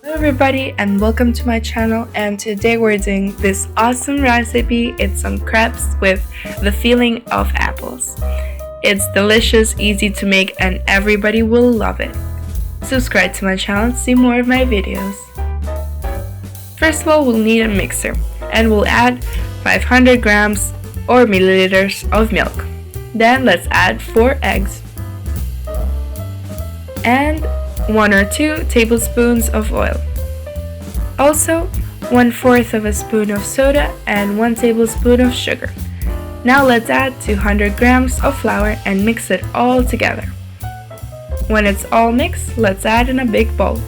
Hello everybody and welcome to my channel, and today we're doing this awesome recipe. It's some crepes with the filling of apples. It's delicious, easy to make, and everybody will love it. Subscribe to my channel to see more of my videos. First of all, we'll need a mixer and we'll add 500 grams or milliliters of milk. Then let's add 4 eggs and 1 or 2 tablespoons of oil. Also, 1/4 of a spoon of soda and 1 tablespoon of sugar. Now let's add 200 grams of flour and mix it all together. When it's all mixed, let's add in a big bowl.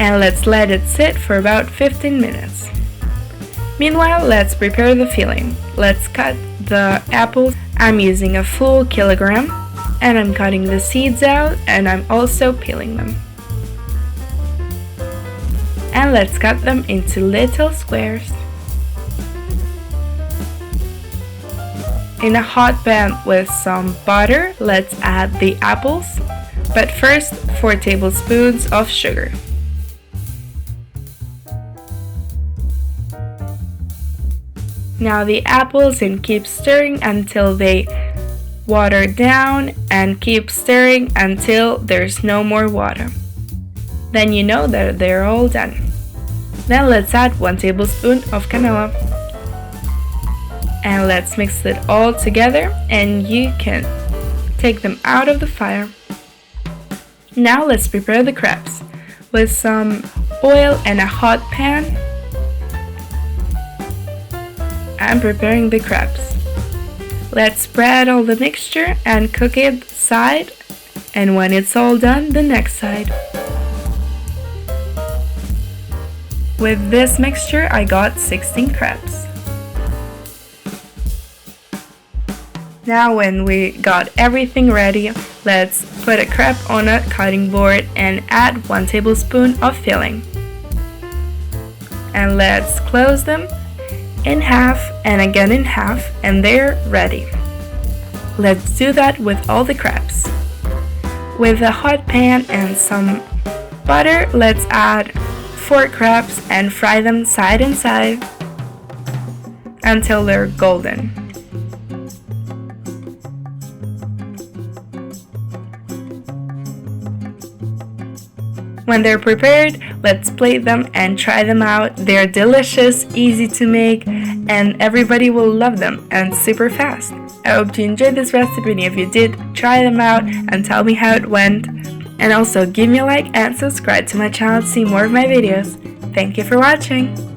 And let's let it sit for about 15 minutes. Meanwhile, let's prepare the filling. Let's cut the apples. I'm using a full kilogram, and I'm cutting the seeds out, and I'm also peeling them. And let's cut them into little squares. In a hot pan with some butter, let's add the apples, but first 4 tablespoons of sugar. Now the apples, and keep stirring until they water down, and keep stirring until there's no more water. Then you know that they're all done. Then let's add 1 tablespoon of canola. And let's mix it all together, and you can take them out of the fire. Now let's prepare the crepes. With some oil and a hot pan, I'm preparing the crepes. Let's spread all the mixture and cook it side, and when it's all done, the next side. With this mixture, I got 16 crepes. Now when we got everything ready, let's put a crepe on a cutting board and add 1 tablespoon of filling. And let's close them in half and again in half, and they're ready. Let's do that with all the crepes. With a hot pan and some butter, let's add 4 crepes and fry them side and side until they're golden. When they're prepared, let's plate them and try them out. They're delicious, easy to make, and everybody will love them, and super fast. I hope you enjoyed this recipe, and if you did, try them out and tell me how it went. And also give me a like and subscribe to my channel to see more of my videos. Thank you for watching!